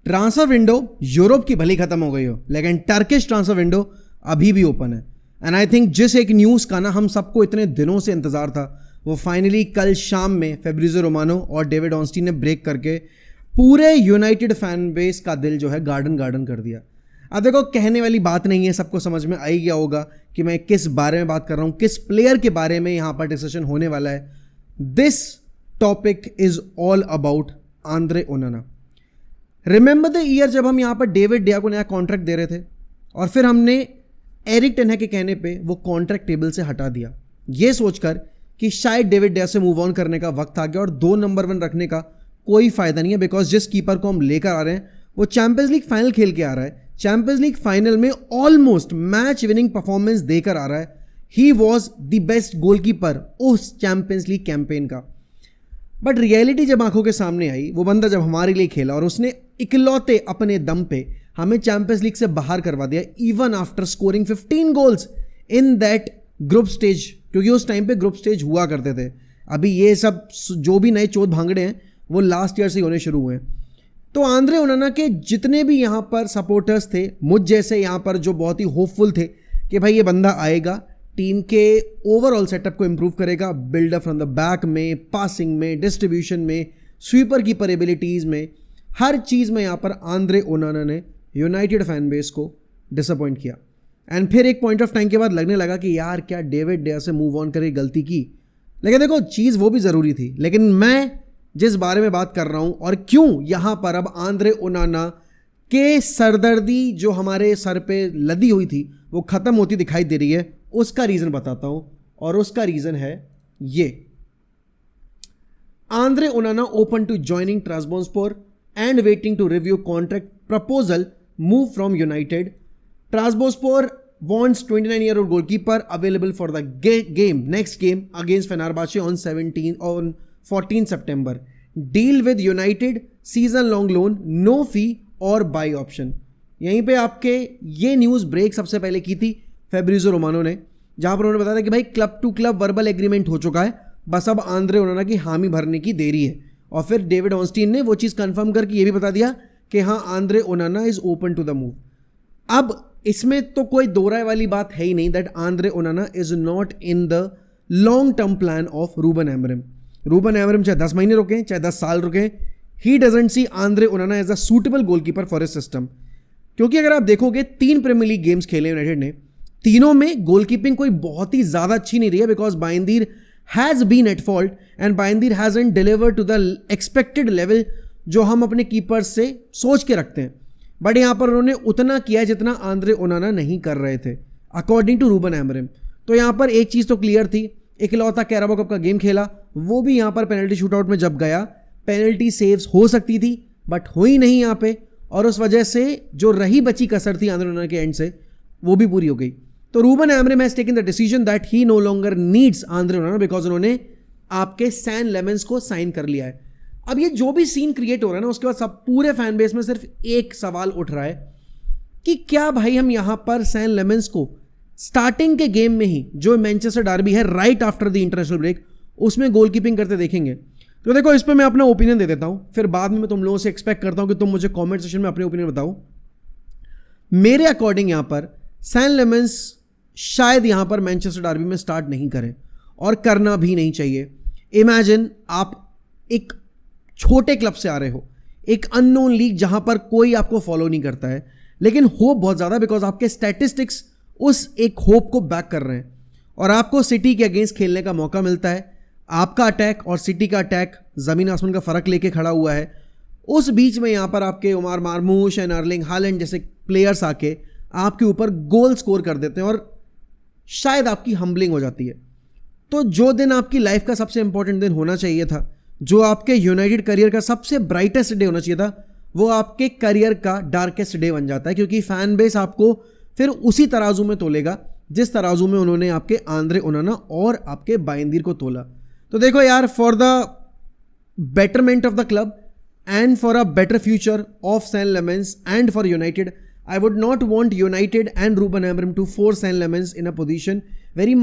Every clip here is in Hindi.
ट्रांसफर विंडो यूरोप की भली खत्म हो गई हो, लेकिन टर्किश ट्रांसफर विंडो अभी भी ओपन है। एंड आई थिंक जिस एक न्यूज़ का ना हम सबको इतने दिनों से इंतजार था, वो फाइनली कल शाम में फैब्रिज़ियो रोमानो और डेविड ऑर्नस्टीन ने ब्रेक करके पूरे यूनाइटेड फैन बेस का दिल जो है गार्डन गार्डन कर दिया। अब देखो, कहने वाली बात नहीं है, सबको समझ में आ ही गया होगा कि मैं किस बारे में बात कर रहा हूँ, किस प्लेयर के बारे में यहाँ पर डिस्कशन होने वाला है। This topic is all about Andre ओनाना। Remember the year जब हम यहाँ पर डेविड डिया को नया कॉन्ट्रैक्ट दे रहे थे और फिर हमने एरिक टेन हैग के कहने पे वो कॉन्ट्रैक्ट टेबल से हटा दिया, ये सोचकर कि शायद डेविड डिया से मूव ऑन करने का वक्त आ गया और 2 नंबर 1 रखने का कोई फायदा नहीं है, बिकॉज जिस कीपर को हम लेकर आ रहे हैं वो चैंपियंस लीग फाइनल खेल के आ रहा है, चैंपियंस लीग फाइनल में ऑलमोस्ट मैच विनिंग परफॉर्मेंस देकर आ रहा है। He was the best goalkeeper उस चैंपियंस लीग कैंपेन का। बट रियलिटी जब आंखों के सामने आई, वो बंदा जब हमारे लिए खेला और उसने इकलौते अपने दम पे हमें चैंपियंस लीग से बाहर करवा दिया, even after scoring 15 goals in that group stage, क्योंकि उस टाइम पे ग्रुप स्टेज हुआ करते थे। अभी ये सब जो भी नए चौथ भांगड़े हैं वो लास्ट ईयर से होने शुरू हुए हैं। तो आंद्रे ओनाना के जितने भी यहाँ पर सपोर्टर्स थे, मुझ जैसे यहाँ पर जो बहुत ही होपफुल थे कि भाई ये बंदा आएगा, टीम के ओवरऑल सेटअप को इंप्रूव करेगा, बिल्डअप फ्रॉम द बैक में, पासिंग में, डिस्ट्रीब्यूशन में, स्वीपर कीपर एबिलिटीज़ में, हर चीज़ में यहाँ पर आंद्रे ओनाना ने यूनाइटेड फैन बेस को डिसअपॉइंट किया। एंड फिर एक पॉइंट ऑफ टाइम के बाद लगने लगा कि यार क्या डेविड डिया से मूव ऑन करके गलती की। लेकिन देखो, चीज़ वो भी ज़रूरी थी, लेकिन मैं जिस बारे में बात कर रहा हूँ और क्यों यहाँ पर अब आंद्रे ओनाना के सरदर्दी जो हमारे सर पे लदी हुई थी वो ख़त्म होती दिखाई दे रही है, उसका रीज़न बताता हूँ। और उसका रीज़न है ये, Andre Onana open to joining Trabzonspor and waiting to review contract proposal move from United. Trabzonspor wants 29-year-old goalkeeper available for the next game against Fenerbahce on 14 September. Deal with United, season long loan, no fee और buy option। यहीं पे आपके ये न्यूज़ ब्रेक सबसे पहले की थी फैब्रिज़ियो रोमानो ने, जहाँ पर उन्होंने बताया था कि भाई club to club verbal agreement हो चुका है, बस अब आंद्रे ओनाना की हामी भरने की देरी है। और फिर डेविड ऑर्नस्टीन ने वो चीज़ कंफर्म करके ये भी बता दिया कि हाँ, Andre Onana is open to the move. अब इसमें तो कोई दो राय वाली बात है ही नहीं that Andre Onana is not in the long term plan of Ruben Amorim. Ruben Amorim चाहे 10 महीने रुके, चाहे 10 साल रुके, he doesn't see Andre Onana as a suitable goalkeeper for his system. क्योंकि अगर आप देखोगे 3 प्रीमियर लीग गेम्स खेले यूनाइटेड ने, तीनों में गोलकीपिंग कोई बहुत ही ज़्यादा अच्छी नहीं रही है, because Bayindir has been at fault and Bayindir hasn't delivered to the expected level जो हम अपने कीपर से सोच के रखते हैं। बट यहाँ पर उन्होंने उतना किया जितना आंद्रे ओनाना नहीं कर रहे थे अकॉर्डिंग टू रूबन एमरिम। तो यहाँ पर एक चीज़ तो क्लियर थी, इकलौता कैराबो कप का गेम खेला, वो भी यहाँ पर पेनल्टी शूटआउट में जब गया, पेनल्टी सेव्स हो सकती थी बट हुई नहीं यहाँ पे, और उस वजह से जो रही बची कसर थी आंद्रे ओनाना के एंड से वो भी पूरी हो गई। तो Ruben Amorim has taken the decision that he no longer needs Andre Onana because उन्होंने आपके सैन लेमन्स को साइन कर लिया है। अब ये जो भी सीन क्रिएट हो रहा है ना, उसके बाद सब पूरे फैन बेस में सिर्फ एक सवाल उठ रहा है कि क्या भाई हम यहां पर सैन लेमन्स को स्टार्टिंग के गेम में ही, जो मैनचेस्टर डर्बी है right after the international break, उसमें गोलकीपिंग करते देखेंगे। तो देखो, इस पर मैं अपना ओपिनियन दे देता हूं, फिर बाद में मैं तुम लोगों से एक्सपेक्ट करता हूं कि तुम मुझे कॉमेंट सेक्शन में अपने ओपिनियन बताओ। मेरे अकॉर्डिंग यहां पर सैन लेमन्स शायद यहां पर मैनचेस्टर डर्बी में स्टार्ट नहीं करें और करना भी नहीं चाहिए। इमेजिन आप एक छोटे क्लब से आ रहे हो, एक अननोन लीग जहां पर कोई आपको फॉलो नहीं करता है, लेकिन होप बहुत ज़्यादा बिकॉज आपके स्टैटिस्टिक्स उस एक होप को बैक कर रहे हैं और आपको सिटी के अगेंस्ट खेलने का मौका मिलता है। आपका अटैक और सिटी का अटैक ज़मीन आसमान का फ़र्क लेके खड़ा हुआ है। उस बीच में यहाँ पर आपके Omar Marmoush and Erling Haaland जैसे प्लेयर्स आके आपके ऊपर गोल स्कोर कर देते हैं और शायद आपकी हम्बलिंग हो जाती है। तो जो दिन आपकी लाइफ का सबसे इंपॉर्टेंट दिन होना चाहिए था, जो आपके यूनाइटेड करियर का सबसे ब्राइटेस्ट डे होना चाहिए था, वो आपके करियर का डार्केस्ट डे बन जाता है, क्योंकि फैन बेस आपको फिर उसी तराजू में तोलेगा जिस तराजू में उन्होंने आपके आंद्रे ओनाना और आपके बाइंदीर को तोला। तो देखो यार, for the betterment of the club and for a better future of Senne Lammens and for United, I would not want United and Ruben Amorim to force San Lemons in a position where he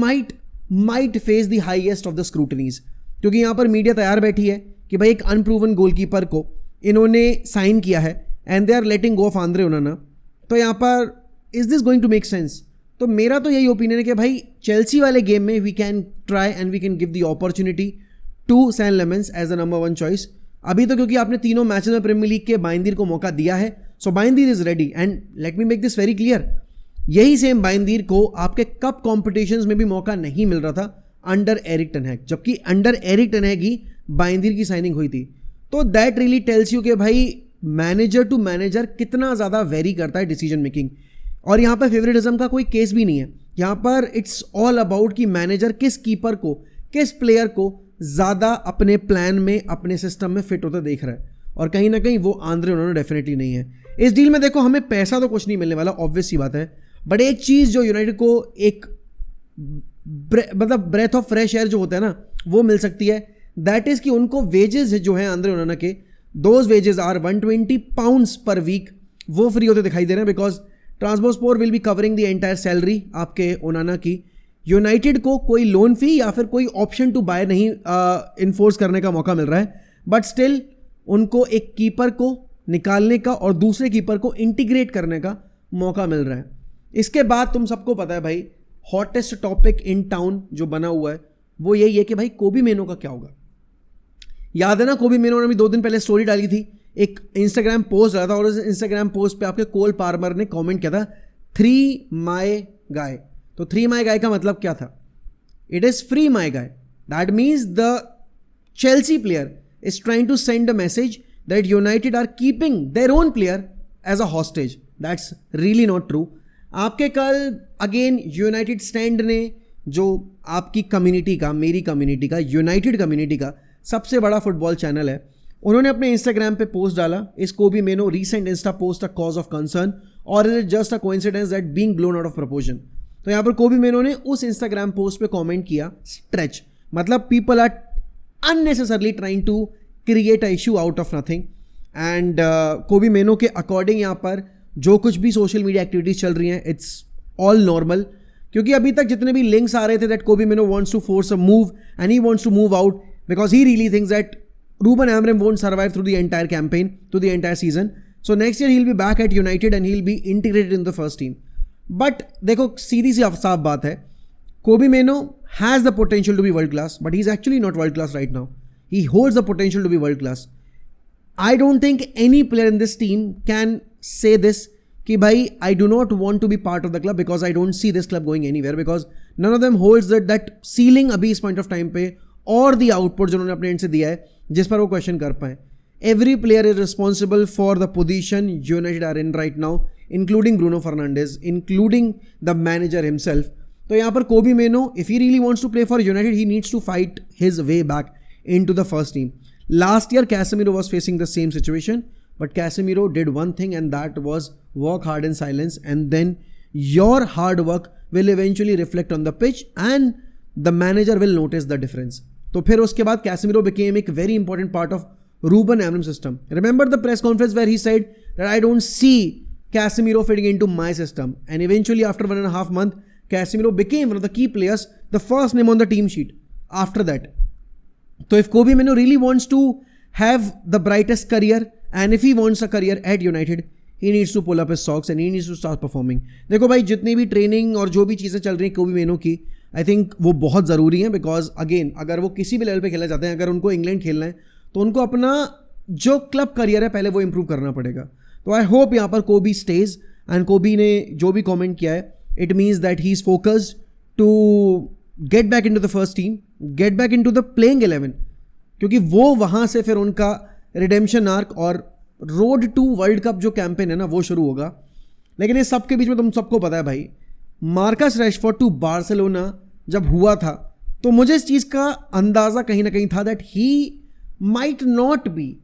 might face the highest of the scrutinies। क्योंकि यहाँ पर मीडिया तैयार बैठी है कि भाई एक अनप्रूवन गोलकीपर को इन्होंने साइन किया है and they are letting go of Andre Onana, तो यहाँ पर is this going to make sense? तो मेरा तो यही ओपिनियन है कि भाई चेल्सी वाले गेम में we can try and we can give the opportunity to Senne Lammens as the number 1 choice. अभी तो क्योंकि आपने तीनों मैचेस में प्रीमियर लीग के बाइंदीर को मौका दिया है, so Bayindir is ready. And let me make this very clear, यही सेम बाइंदीर को आपके कप कॉम्पिटिशंस में भी मौका नहीं मिल रहा था अंडर एरिक टेन हैग, जबकि अंडर एरिक टेन हैग ही बाइंदीर की साइनिंग हुई थी। तो दैट रियली टेल्स यू कि भाई मैनेजर टू मैनेजर कितना ज़्यादा वेरी करता है डिसीजन मेकिंग। और यहाँ पर फेवरेटिज्म का कोई केस भी नहीं है, यहाँ पर इट्स ऑल अबाउट कि मैनेजर किस कीपर को, किस प्लेयर को ज़्यादा अपने प्लान में, अपने सिस्टम में फिट होता देख रहा है। और कहीं ना कहीं वो आंद्रे ओनाना डेफिनेटली नहीं है। इस डील में देखो हमें पैसा तो कुछ नहीं मिलने वाला, ऑब्वियस सी बात है, बट एक चीज़ जो यूनाइटेड को एक मतलब ब्रेथ ऑफ फ्रेश एयर जो होता है ना, वो मिल सकती है। दैट इज़ कि उनको वेजेस जो है आंद्रे ओनाना के, those wages are 120 pounds per week, वो फ्री होते दिखाई दे रहे हैं, because Trabzonspor will be covering the entire salary आपके ओनाना की। यूनाइटेड को कोई लोन फी या फिर कोई ऑप्शन टू बाय नहीं इन्फोर्स करने का मौका मिल रहा है, बट स्टिल उनको एक कीपर को निकालने का और दूसरे कीपर को इंटीग्रेट करने का मौका मिल रहा है। इसके बाद तुम सबको पता है भाई, हॉटेस्ट टॉपिक इन टाउन जो बना हुआ है वो यही है कि भाई कोबी मेनो का क्या होगा। याद है ना, कोबी मेनो ने भी 2 दिन पहले स्टोरी डाली थी, एक इंस्टाग्राम पोस्ट डाला था, और उस इंस्टाग्राम पोस्ट पे आपके कोल पार्मर ने कमेंट किया था 3 माई गाय। तो 3 माई गाय का मतलब क्या था? It is free my guy. That means the Chelsea player is trying to send a message that United are keeping their own player as a hostage. That's really not true. आपके कल अगेन यूनाइटेड स्टैंड ने, जो आपकी कम्युनिटी का, मेरी कम्युनिटी का, यूनाइटेड कम्युनिटी का सबसे बड़ा फुटबॉल चैनल है, उन्होंने अपने इंस्टाग्राम पे पोस्ट डाला, इस Kobbie Mainoo recent Insta post a cause of concern or is it just a coincidence that being blown out of proportion. तो यहाँ पर कोबी मेनो ने उस इंस्टाग्राम पोस्ट पे कमेंट किया स्ट्रेच, मतलब people are unnecessarily trying to create a issue out of nothing. And Kobbie Mainoo के अकॉर्डिंग यहाँ पर जो कुछ भी सोशल मीडिया एक्टिविटीज चल रही हैं, इट्स ऑल नॉर्मल, क्योंकि अभी तक जितने भी लिंक्स आ रहे थे that Kobbie Mainoo wants to force a move and he wants to move out because he really thinks that Ruben Amorim won't survive through the entire campaign, through the entire season. So next year he'll be back at United and he'll be integrated in the first team. But देखो सीधी सी साफ बात है, Kobbie Mainoo has the potential to be world class, but he's actually not world class right now. He holds the potential to be world class. I don't think any player in this team can say this कि भाई I do not want to be part of the club because I don't see this club going anywhere, because none of them holds that ceiling अभी इस point of time पे, और the output जो उन्होंने अपने एंड से दिया है जिस पर वो क्वेश्चन कर पाए। Every player is responsible for the position United are in right now, including Bruno Fernandes, including the manager himself. तो यहाँ पर Kobbie Mainoo, if he really wants to play for United, he needs to fight his way back into the first team. Last year Casemiro was facing the same situation, but Casemiro did one thing and that was work hard in silence, and then your hard work will eventually reflect on the pitch and the manager will notice the difference. तो फिर उसके बाद कैसेमिरो became एक very important part of Ruben Amorim system. Remember the press conference where he said that I don't see Casemiro fitting into my system, and eventually after 1.5 months, Casemiro became one of the key players, the first name on the team sheet after that. So if Kobbie Mainoo really wants to have the brightest career and if he wants a career at United, he needs to pull up his socks and he needs to start performing. देखो भाई, जितनी भी ट्रेनिंग और जो भी चीज़ें चल रही हैं कोबी मेनो की, आई थिंक वो बहुत ज़रूरी है, बिकॉज अगेन अगर वो किसी भी लेवल पे खेलना चाहते हैं, अगर उनको इंग्लैंड खेलना है तो उनको अपना जो क्लब करियर है पहले वो इंप्रूव करना पड़ेगा। तो आई होप यहाँ पर कोबी स्टेज, एंड कोबी ने जो भी कमेंट किया है, it means that he is focused to get back into the first team, get back into the playing 11, क्योंकि वो वहाँ से फिर उनका रिडेम्पशन आर्क और रोड टू वर्ल्ड कप जो कैंपेन है ना, वो शुरू होगा। लेकिन इस सब के बीच में तुम सबको पता है भाई, मार्कस रैशफोर्ड टू बार्सिलोना जब हुआ था, तो मुझे इस चीज़ का अंदाज़ा कहीं ना कहीं था that he might not be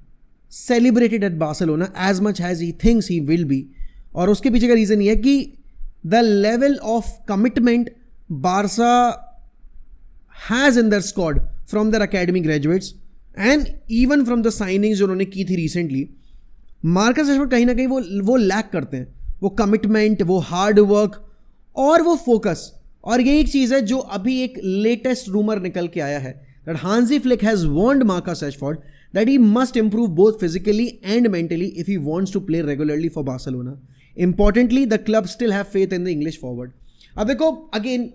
celebrated at Barcelona as much as he thinks he will be. और उसके पीछे का रीज़न ये है कि the level of commitment Barca has in their squad from their academy graduates and even from the signings जो उन्होंने की थी रिसेंटली, मार्कस रैशफोर्ड कहीं ना कहीं वो लैक करते हैं, वो कमिटमेंट, वो हार्ड वर्क और वो फोकस। और ये एक चीज़ है जो अभी एक लेटेस्ट रूमर निकल के आया है दैट हांजी flick has warned Marcus Rashford that he must improve both physically and mentally if he wants to play regularly for Barcelona. Importantly, the club still have faith in the English forward. अब देखो अगेन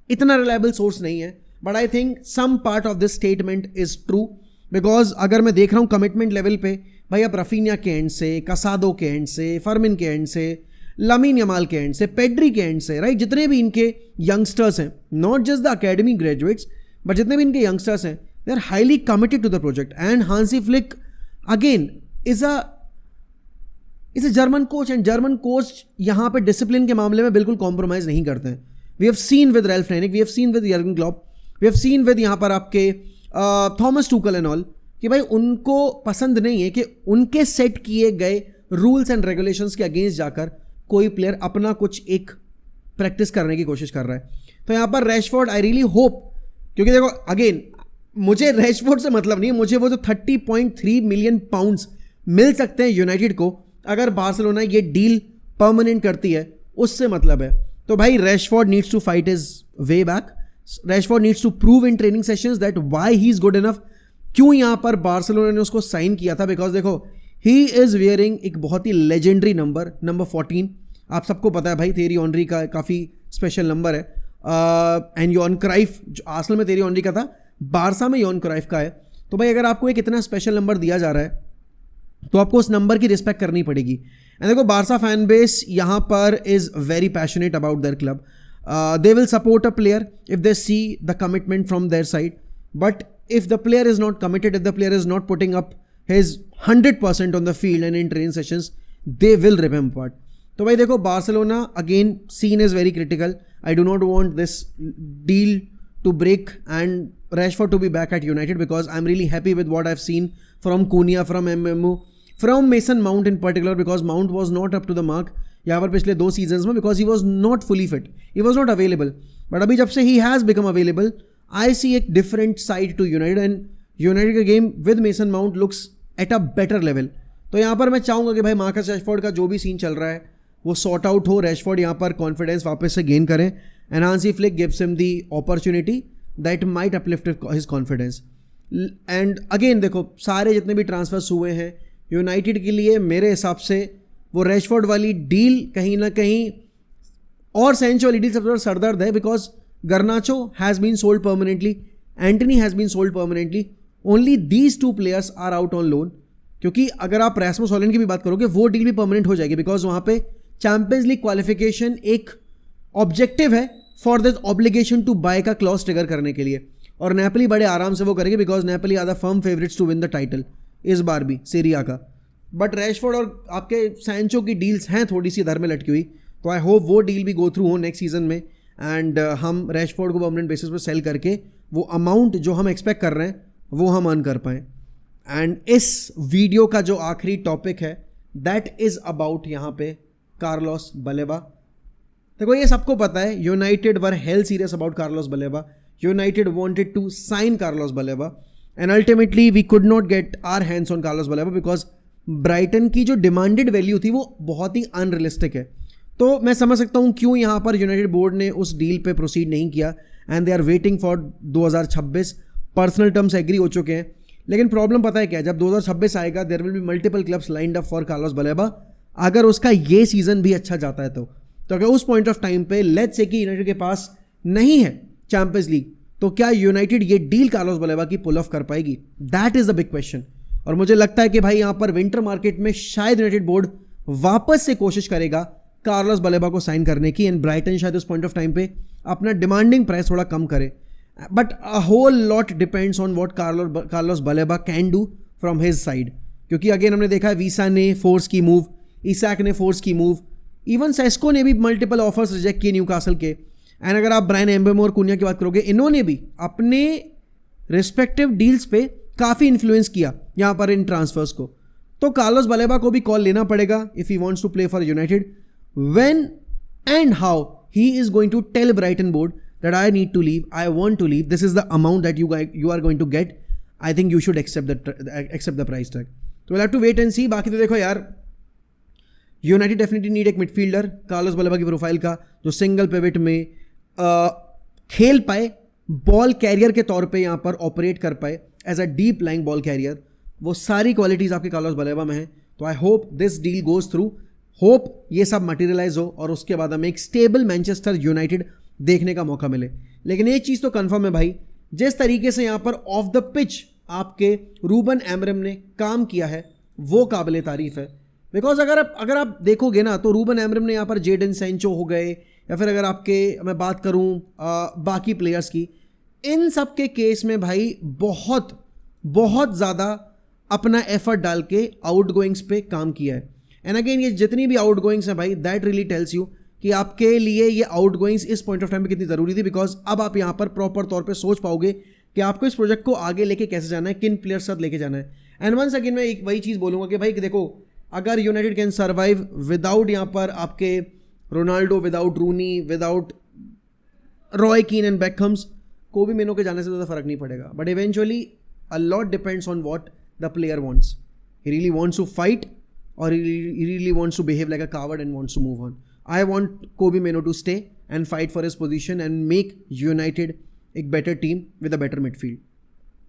इतना रिलायबल सोर्स नहीं है, but I think some part of this statement is true, because अगर मैं देख रहा हूँ कमिटमेंट लेवल पे, भाई अब रफीनिया के एंड से, कसादो के एंड से, फर्मिन के एंड से, लामीन यमाल के एंड से, पेड्री के एंड से, राइट, जितने भी इनके यंगस्टर्स हैं, not just the academy graduates, but जितने भी इनके यंगस्टर्स हैं, they are highly committed to the project. And Hansi Flick again is a German coach, and German coach यहाँ पे डिसिप्लिन के मामले में बिल्कुल कॉम्प्रोमाइज नहीं करते हैं. We have seen with Ralf Rangnick, we have seen with Jurgen Klopp, we have seen with यहाँ पर आपके थॉमस टूकल एंड ऑल, कि भाई उनको पसंद नहीं है कि उनके सेट किए गए रूल्स एंड रेगुलेशंस के अगेंस्ट जाकर कोई प्लेयर अपना कुछ एक प्रैक्टिस करने की कोशिश कर रहा है. तो यहाँ पर रैशफोर्ड, आई रियली होप, क्योंकि देखो अगेन मुझे रैशफोर्ड से मतलब नहीं है, मुझे वो जो 30.3 मिलियन पाउंड्स मिल सकते हैं यूनाइटेड को अगर बार्सिलोना ये डील परमानेंट करती है, उससे मतलब है. तो भाई Rashford needs to fight his way back. Rashford needs to prove in training sessions that why he is good enough. क्यों यहाँ पर बार्सिलोना ने उसको साइन किया था? बिकॉज देखो ही इज वियरिंग एक बहुत ही लेजेंडरी नंबर 14. आप सबको पता है भाई थेरी ऑनरी का काफ़ी स्पेशल नंबर है. एंड योन क्राइफ जो आर्सेनल में थेरी ऑनरी का था, बारसा में योन क्राइफ का है. तो भाई अगर आपको एक इतना स्पेशल नंबर दिया जा रहा है तो आपको उस नंबर की रिस्पेक्ट करनी पड़ेगी. एंड देखो बारसा फैन बेस यहाँ पर is very passionate about their club. They will support a player if they see the commitment from their side, but if the player is not committed, if the player is not putting up his 100% on the field and in training sessions, they will rip him apart. तो भाई देखो Barcelona again scene is very critical. I do not want this deal to break and Rashford to be back at United, because I am really happy with what I have seen from Cunha, from एमएमओ, from Mason Mount in particular, because Mount was not up to the mark यहाँ पर पिछले 2 सीजन्स में, because he was not fully fit, he was not available. But अभी जब से he has become available, I see a different side to United, and United का game with Mason Mount looks at a better level. तो यहाँ पर मैं चाहूँगा कि भाई मार्कस रैशफोर्ड का जो भी सीन चल रहा है वो सॉर्ट आउट हो, रैशफोर्ड यहाँ पर कॉन्फिडेंस वापस से गेन करें, and Hansi flick gives him the opportunity that might uplift his confidence. And again देखो सारे जितने भी ट्रांसफर्स हुए हैं यूनाइटेड के लिए, मेरे हिसाब से वो रैशफोर्ड वाली डील कहीं ना कहीं और सेंचो वाली डील सबसे बड़ा सरदर्द है, because Garnacho has been sold permanently, Antony has been sold permanently, only these 2 players are out on loan. क्योंकि अगर आप रैसमस हॉलैंड की भी बात करोगे वो डील भी परमानेंट हो जाएगी, बिकॉज वहाँ पे चैंपियंस लीग क्वालिफिकेशन एक ऑब्जेक्टिव है for this obligation to buy का क्लॉज ट्रिगर करने के लिए, और नेपोली बड़े आराम से वो करेंगे, because Napoli are the firm favourites to win the title इस बार भी सीरिया का. बट रैशफोर्ड और आपके सैंचो की डील्स हैं थोड़ी सी इधर में लटकी हुई, तो आई होप वो डील भी गो थ्रू हो नेक्स्ट सीजन में, एंड हम रैशफोर्ड को परमानेंट बेसिस पर सेल करके वो अमाउंट जो हम एक्सपेक्ट कर रहे हैं वो हम अर्न कर पाएँ. एंड इस वीडियो का जो आखिरी टॉपिक है दैट इज़ अबाउट यहाँ पे कार्लोस बलेबा. देखो ये सबको पता है United were hell serious about Carlos Baleba. United wanted to sign Carlos Baleba and ultimately we could not get our hands on Carlos Baleba, because Brighton की जो डिमांडेड वैल्यू थी वो बहुत ही अनरियलिस्टिक है. तो मैं समझ सकता हूँ क्यों यहाँ पर यूनाइटेड बोर्ड ने उस डील पे प्रोसीड नहीं किया, and they are waiting for 2026. Personal terms agree हो चुके हैं, लेकिन प्रॉब्लम पता है क्या है, जब 2026 आएगा there will be multiple clubs lined up for Carlos Baleba. अगर उसका ये सीजन भी अच्छा जाता है तो अगर उस पॉइंट ऑफ टाइम पे लेट्स से कि यूनाइटेड के पास नहीं है चैंपियंस लीग, तो क्या यूनाइटेड ये डील कार्लोस बलेबा की पुल ऑफ कर पाएगी? That is the big question. और मुझे लगता है कि भाई यहाँ पर विंटर मार्केट में शायद यूनाइटेड बोर्ड वापस से कोशिश करेगा कार्लोस बलेबा को साइन करने की, एंड ब्राइटन शायद उस पॉइंट ऑफ टाइम पे अपना डिमांडिंग प्राइस थोड़ा कम करे. But a whole lot depends on what Carlos Baleba can do from his side, क्योंकि अगेन हमने देखा है वीसा ने फोर्स की मूव, इसाक ने फोर्स की मूव, इवन सेस्को ने भी मल्टीपल ऑफर्स रिजेक्ट किए न्यूकासल के. एंड अगर आप ब्रायन एम्बेमो और कुनिया की बात करोगे, इन्होंने भी अपने रिस्पेक्टिव डील्स पे काफ़ी इन्फ्लुएंस किया यहाँ पर इन ट्रांसफर्स को. तो कार्लोस बलेबा को भी कॉल लेना पड़ेगा if he wants to play for United. When and how he is going to tell Brighton board that I need to leave, I want to leave, this is the amount that you are going to get, I think you should accept the price tag. So we'll have to wait and see. बाकी तो देखो यार, यूनाइटेड डेफिनेटली नीड एक मिडफील्डर कार्लोस बलेबा की प्रोफाइल का, जो सिंगल पिवट में खेल पाए, बॉल कैरियर के तौर पे यहाँ पर ऑपरेट कर पाए, as a deep lying ball carrier, वो सारी क्वालिटीज़ आपके कार्लोस बलेबा में हैं. तो I hope this deal goes through, hope ये सब मटेरियलाइज हो और उसके बाद हमें एक स्टेबल मैनचेस्टर यूनाइटेड देखने का मौका मिले. लेकिन एक चीज़ तो कंफर्म है भाई, जिस तरीके से यहाँ पर ऑफ द पिच आपके रूबन एमरम ने काम किया है वो काबिल तारीफ है. बिकॉज अगर आप देखोगे ना तो रूबन एमरम ने यहाँ पर जेडन सेंचो हो गए, या फिर अगर मैं बात करूँ बाकी प्लेयर्स की, इन सब के केस में भाई बहुत बहुत ज़्यादा अपना एफर्ट डाल के आउट गोइंग्स पे काम किया है. एंड अगेन ये जितनी भी आउट गोइंग्स हैं भाई, दैट रियली टेल्स यू कि आपके लिए ये आउट गोइंग्स इस पॉइंट ऑफ टाइम पे कितनी ज़रूरी थी. बिकॉज अब आप यहाँ पर प्रॉपर तौर पे सोच पाओगे कि आपको इस प्रोजेक्ट को आगे लेके कैसे जाना है, किन प्लेयर्स साथ लेके जाना है. एंड वंस अगेन मैं एक वही चीज़ बोलूँगा कि भाई देखो, अगर यूनाइटेड कैन सर्वाइव विदाउट यहाँ पर आपके Ronaldo, without Rooney, without Roy Keane and बेकहम्स, कोबी मेनो के जाने से ज़्यादा फर्क नहीं पड़ेगा. But eventually a lot depends on what the player wants. He really wants to fight or he really wants to behave like a coward and wants to move on. I want Kobe Mino to stay and fight for his position and make United a better team with a better midfield.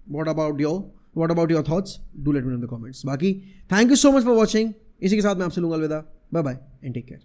What about your thoughts? Do let me know in the comments. बाकी thank you so much for watching. इसी के साथ मैं आपसे लूँगा अलविदा. Bye bye and take care.